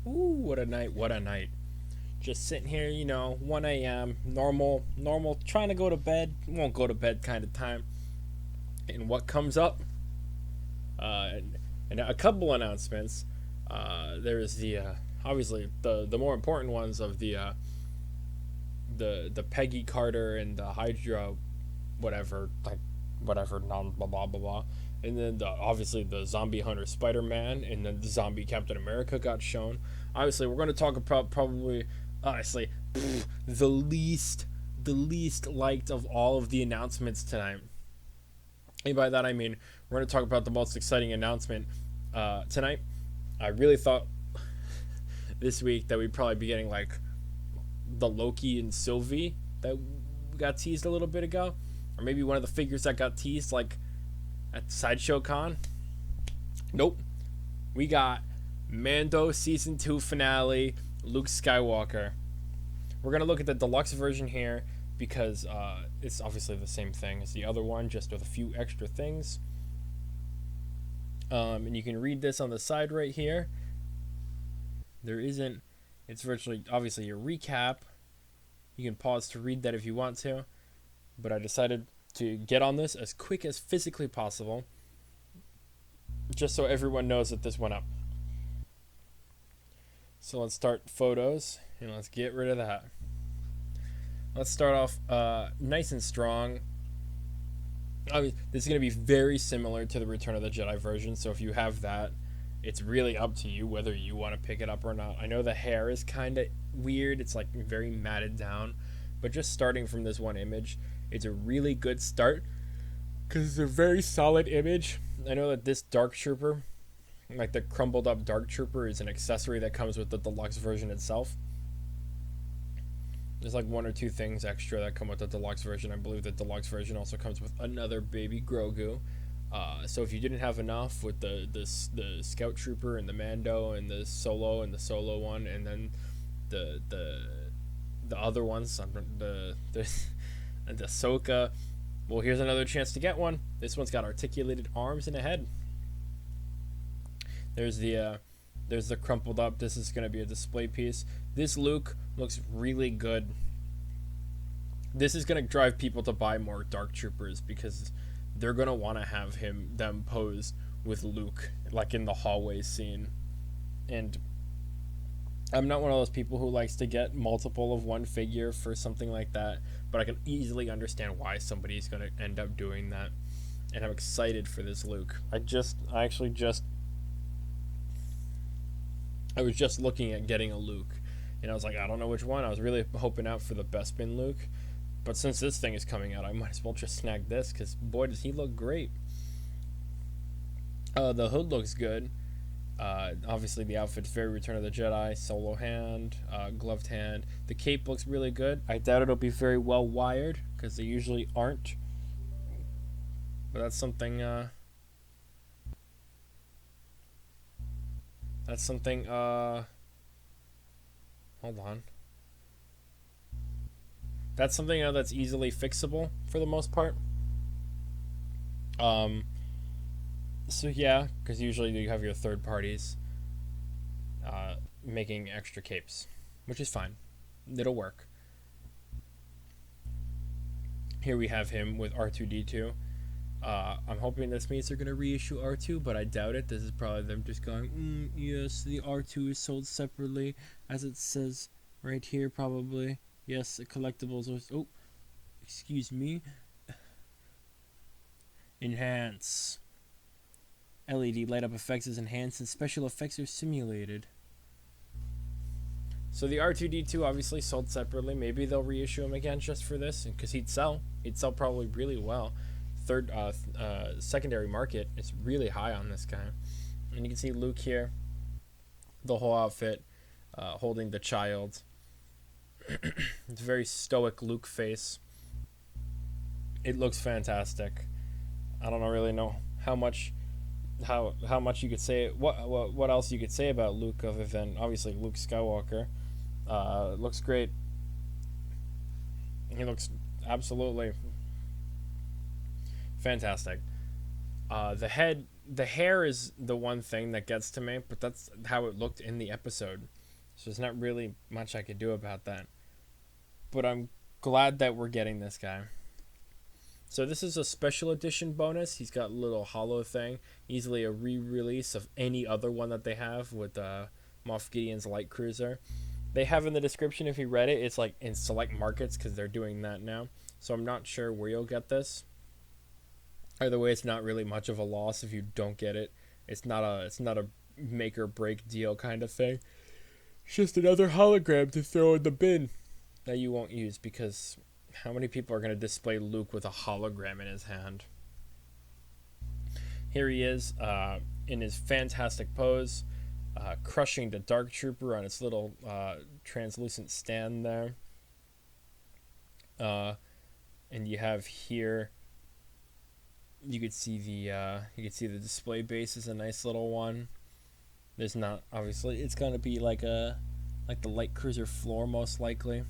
Ooh, what a night, what a night. Just sitting here, 1 a.m., normal, trying to go to bed, won't go to bed kind of time. And what comes up? And a couple announcements. There's obviously the more important ones of the Peggy Carter and the Hydra, whatever, like whatever, non blah blah blah blah. And then obviously the Zombie Hunter Spider-Man, and then the Zombie Captain America got shown. Obviously, we're going to talk about probably, honestly, the least liked of all of the announcements tonight. And by that I mean we're going to talk about the most exciting announcement tonight. I really thought this week that we'd probably be getting like the Loki and Sylvie that got teased a little bit ago, or maybe one of the figures that got teased like at Sideshow Con. Nope, we got Mando season 2 finale, Luke Skywalker. We're gonna look at the deluxe version here because it's obviously the same thing as the other one, just with a few extra things. And you can read this on the side right here. There isn't. It's virtually obviously a recap. You can pause to read that if you want to, but I decided to get on this as quick as physically possible, just so everyone knows that this went up. So let's start photos, and let's get rid of that. Let's start off nice and strong. I mean, this is going to be very similar to the Return of the Jedi version, so if you have that, it's really up to you whether you want to pick it up or not. I know the hair is kind of weird. It's like very matted down, but just starting from this one image, it's a really good start because it's a very solid image. I know that this Dark Trooper, like the crumbled up Dark Trooper, is an accessory that comes with the deluxe version itself. There's like one or two things extra that come with the deluxe version. I believe the deluxe version also comes with another baby Grogu. So if you didn't have enough with the Scout Trooper and the Mando and the Solo one, and then the other ones, the Ahsoka, well, here's another chance to get one. This one's got articulated arms and a head. There's the crumpled up. This is going to be a display piece. This Luke looks really good. This is going to drive people to buy more Dark Troopers because they're going to want to have them pose with Luke, like in the hallway scene. And I'm not one of those people who likes to get multiple of one figure for something like that, but I can easily understand why somebody's going to end up doing that. And I'm excited for this Luke. I was just looking at getting a Luke, and I was like, I don't know which one. I was really hoping out for the Bespin Luke, but since this thing is coming out, I might as well just snag this, because boy, does he look great. The hood looks good. Obviously, the outfit's very Return of the Jedi. Solo hand, gloved hand. The cape looks really good. I doubt it'll be very well wired, because they usually aren't. But that's something... hold on. That's something that's easily fixable for the most part. So yeah, because usually you have your third parties making extra capes, which is fine. It'll work. Here we have him with R2-D2. I'm hoping this means they're going to reissue R2, but I doubt it. This is probably them just going, yes, the R2 is sold separately, as it says right here, probably. Yes, the collectibles are... Oh, excuse me. Enhance. LED light up effects is enhanced, and special effects are simulated. So the R2-D2 obviously sold separately. Maybe they'll reissue him again just for this, because he'd sell probably really well. Secondary market is really high on this guy, and you can see Luke here, the whole outfit, holding the child. It's a very stoic Luke face. It looks fantastic. I don't really know how much you could say, what else you could say about Luke other than obviously Luke Skywalker. Looks great. He looks absolutely fantastic. The head the hair is the one thing that gets to me, but that's how it looked in the episode. So there's not really much I could do about that. But I'm glad that we're getting this guy. So this is a special edition bonus. He's got a little hollow thing. Easily a re-release of any other one that they have with Moff Gideon's light cruiser. They have in the description, if you read it, it's like in select markets because they're doing that now. So I'm not sure where you'll get this. Either way, it's not really much of a loss if you don't get it. It's not a make or break deal kind of thing. It's just another hologram to throw in the bin that you won't use, because how many people are going to display Luke with a hologram in his hand? Here he is in his fantastic pose, crushing the Dark Trooper on its little translucent stand there. And you have here, you could see the display base is a nice little one. There's not, obviously it's gonna be like the light cruiser floor most likely.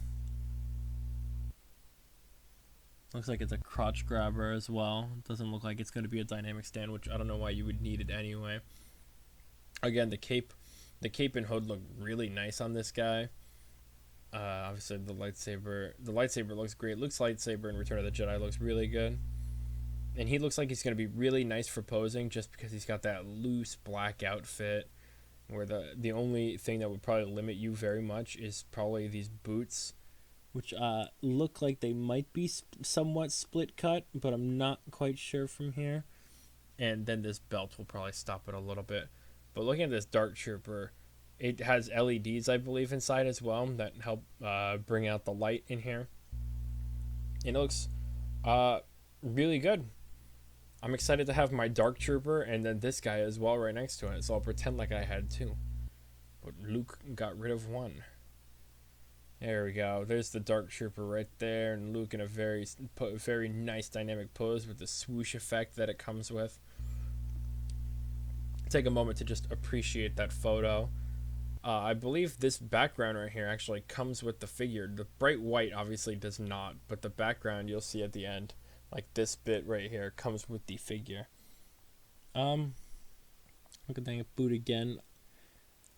Looks like it's a crotch grabber as well. Doesn't look like it's going to be a dynamic stand, which I don't know why you would need it anyway. Again, the cape and hood look really nice on this guy. Obviously the lightsaber looks great. Luke's lightsaber in Return of the Jedi looks really good. And he looks like he's going to be really nice for posing just because he's got that loose black outfit where the only thing that would probably limit you very much is probably these boots, which look like they might be somewhat split cut, but I'm not quite sure from here. And then this belt will probably stop it a little bit. But looking at this Dark Trooper, it has LEDs, I believe, inside as well that help bring out the light in here. And it looks really good. I'm excited to have my Dark Trooper and then this guy as well right next to it, so I'll pretend like I had two. But Luke got rid of one. There we go. There's the Dark Trooper right there, and Luke in a very nice dynamic pose with the swoosh effect that it comes with. Take a moment to just appreciate that photo. I believe this background right here actually comes with the figure. The bright white obviously does not, but the background you'll see at the end, like this bit right here, comes with the figure. Look at that boot again.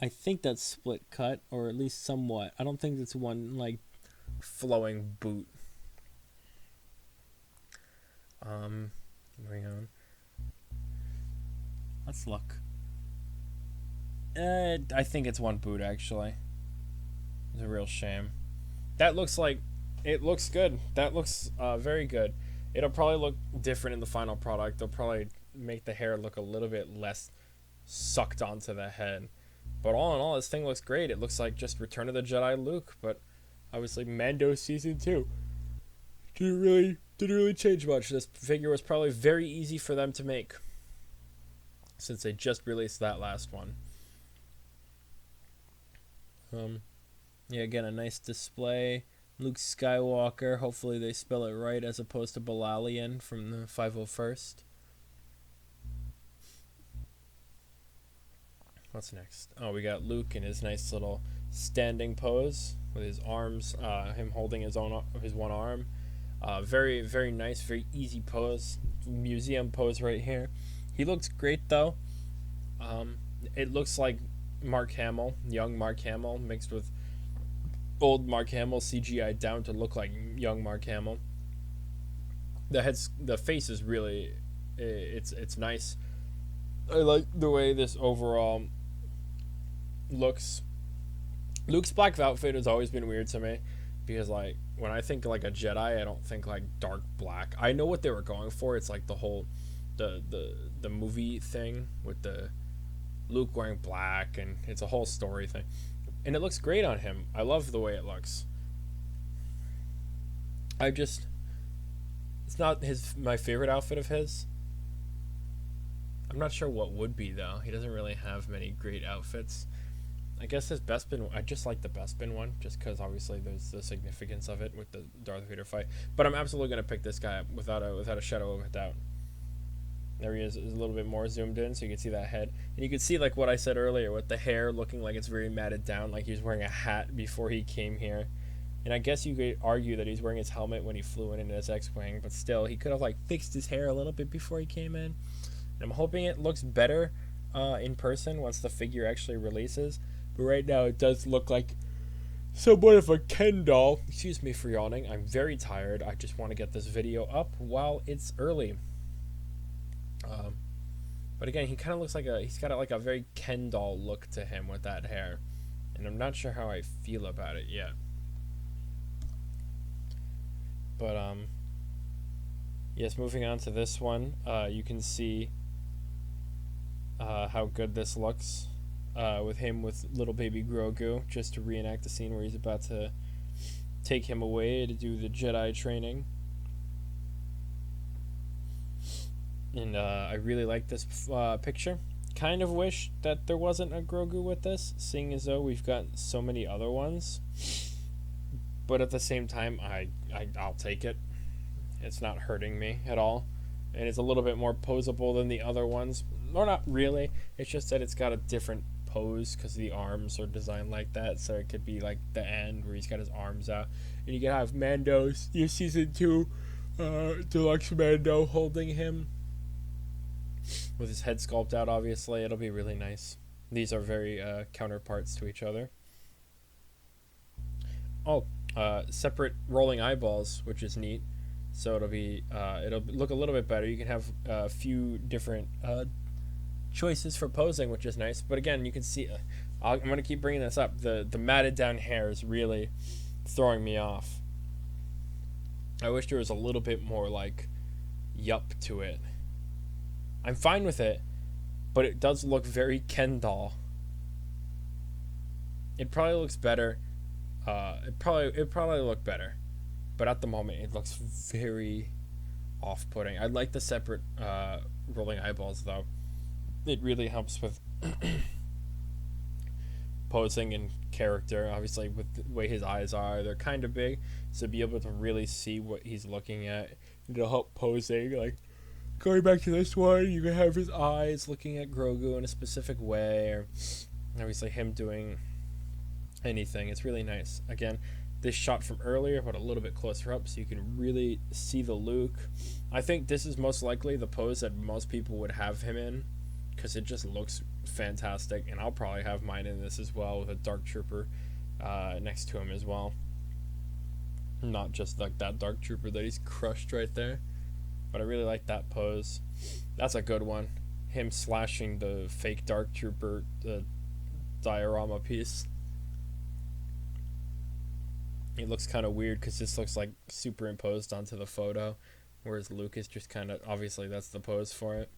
I think that's split cut, or at least somewhat. I don't think it's one like flowing boot. Moving on. Let's look. I think it's one boot actually. It's a real shame. That looks like it looks good. That looks very good. It'll probably look different in the final product. They'll probably make the hair look a little bit less sucked onto the head. But all in all, this thing looks great. It looks like just Return of the Jedi Luke, but obviously Mando Season 2. Didn't really change much. This figure was probably very easy for them to make, since they just released that last one. Yeah, again, a nice display. Luke Skywalker. Hopefully they spell it right as opposed to Balalian from the 501st. What's next? Oh, we got Luke in his nice little standing pose with his arms, him holding his one arm. Very, very nice, very easy pose. Museum pose right here. He looks great though. It looks like Mark Hamill, young Mark Hamill, mixed with old Mark Hamill CGI down to look like young Mark Hamill. The face is really, it's nice. I like the way this overall looks. Luke's black outfit has always been weird to me, because like when I think like a Jedi, I don't think like dark black. I know what they were going for. It's like the whole the movie thing with the Luke wearing black, and it's a whole story thing, and it looks great on him. I love the way it looks. It's not my favorite outfit of his. I'm not sure what would be though. He doesn't really have many great outfits. I guess his Bespin, I just like the Bespin one, just because obviously there's the significance of it with the Darth Vader fight. But I'm absolutely gonna pick this guy up without a shadow of a doubt. There he is a little bit more zoomed in, so you can see that head, and you can see like what I said earlier with the hair looking like it's very matted down, like he was wearing a hat before he came here. And I guess you could argue that he's wearing his helmet when he flew in his X-wing, but still, he could have like fixed his hair a little bit before he came in. And I'm hoping it looks better in person once the figure actually releases. But right now it does look like somewhat of a Ken doll. Excuse me for yawning. I'm very tired. I just want to get this video up while it's early. But again, he kind of looks like he's got like a very Ken doll look to him with that hair. And I'm not sure how I feel about it yet. But, yes, moving on to this one, you can see how good this looks with him with little baby Grogu, just to reenact the scene where he's about to take him away to do the Jedi training. And I really like this picture. Kind of wish that there wasn't a Grogu with this, seeing as though we've got so many other ones. But at the same time, I'll take it. It's not hurting me at all. And it's a little bit more posable than the other ones. Or not really. It's just that it's got a different pose because the arms are designed like that. So it could be like the end where he's got his arms out. And you can have Mando's, your Season 2 Deluxe Mando holding him with his head sculpted out, obviously. It'll be really nice. These are very counterparts to each other. Oh, separate rolling eyeballs, which is neat. So it'll look a little bit better. You can have a few different choices for posing, which is nice. But again, you can see, I'm going to keep bringing this up. The matted down hair is really throwing me off. I wish there was a little bit more like yup to it. I'm fine with it, but it does look very Ken doll. It probably looks better. It probably look better, but at the moment it looks very off-putting. I like the separate rolling eyeballs though. It really helps with posing and character. Obviously, with the way his eyes are, they're kind of big, so be able to really see what he's looking at. It'll help posing. Like going back to this one, you can have his eyes looking at Grogu in a specific way, or obviously him doing anything. It's really nice. Again, this shot from earlier, but a little bit closer up, so you can really see the Luke. I think this is most likely the pose that most people would have him in, because it just looks fantastic. And I'll probably have mine in this as well, with a Dark Trooper next to him as well. Not just like that Dark Trooper that he's crushed right there, but I really like that pose. That's a good one. Him slashing the fake Dark Trooper, the diorama piece. It looks kind of weird because this looks like superimposed onto the photo, whereas Luke is just kind of, obviously that's the pose for it.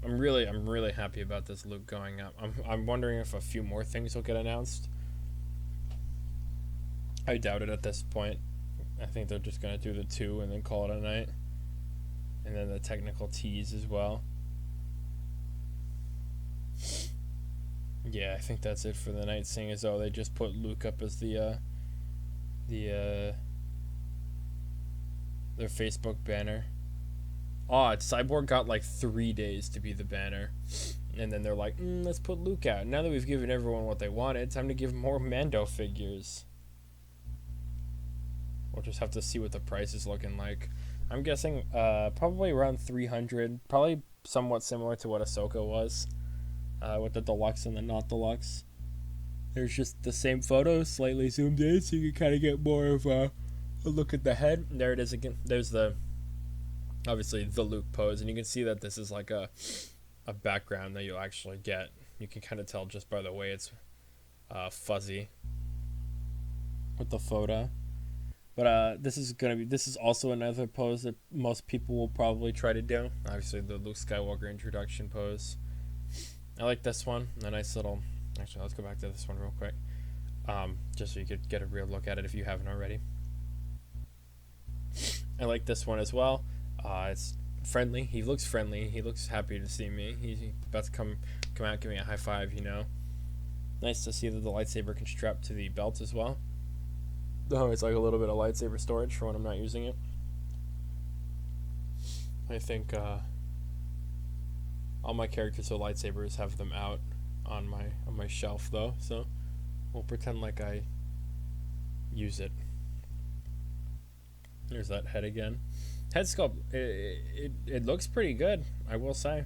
I'm really happy about this Luke going up. I'm wondering if a few more things will get announced. I doubt it at this point. I think they're just gonna do the 2 and then call it a night, and then the technical tease as well. Yeah, I think that's it for the night, seeing as though they just put Luke up as their Facebook banner. Odd, Cyborg got like 3 days to be the banner, and then they're like, let's put Luke out. Now that we've given everyone what they wanted, time to give more Mando figures. We'll just have to see what the price is looking like. I'm guessing probably around 300, probably somewhat similar to what Ahsoka was, with the deluxe and the not deluxe. There's just the same photo, slightly zoomed in, so you can kind of get more of a look at the head. And there it is again. There's obviously the Luke pose, and you can see that this is like a background that you'll actually get. You can kind of tell just by the way it's fuzzy with the photo. But this is also another pose that most people will probably try to do. Obviously the Luke Skywalker introduction pose. I like this one. A nice little. Actually, let's go back to this one real quick, just so you could get a real look at it if you haven't already. I like this one as well. It's friendly. He looks friendly. He looks happy to see me. He's about to come out, give me a high five. Nice to see that the lightsaber can strap to the belt as well. Oh, it's like a little bit of lightsaber storage for when I'm not using it. I think all my characters with lightsabers have them out on my shelf though, so we'll pretend like I use it. There's that head again. Head sculpt, it looks pretty good, I will say.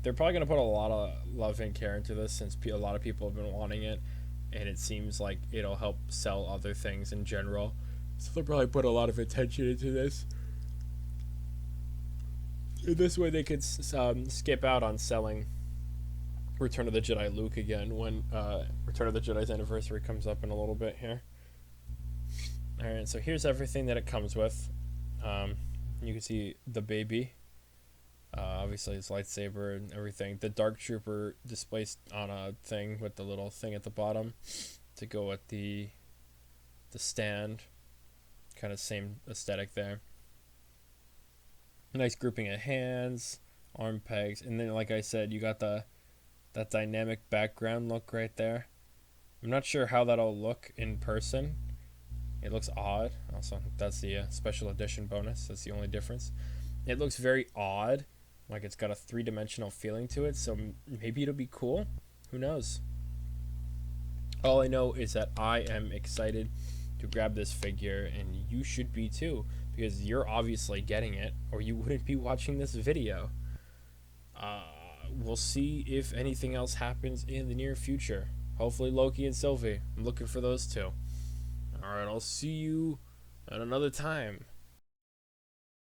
They're probably going to put a lot of love and care into this since a lot of people have been wanting it, and it seems like it'll help sell other things in general. So they'll probably put a lot of attention into this. In this way, they could skip out on selling Return of the Jedi Luke again when Return of the Jedi's anniversary comes up in a little bit here. Alright, so here's everything that it comes with. You can see the baby. Obviously his lightsaber and everything. The Dark Trooper displaced on a thing with the little thing at the bottom to go with the stand. Kind of same aesthetic there. Nice grouping of hands, arm pegs, and then like I said, you got that dynamic background look right there. I'm not sure how that'll look in person. It looks odd. Also, that's the special edition bonus. That's the only difference. It looks very odd. Like it's got a three-dimensional feeling to it, so maybe it'll be cool. Who knows? All I know is that I am excited to grab this figure, and you should be too, because you're obviously getting it, or you wouldn't be watching this video. We'll see if anything else happens in the near future. Hopefully Loki and Sylvie. I'm looking for those two. Alright, I'll see you at another time.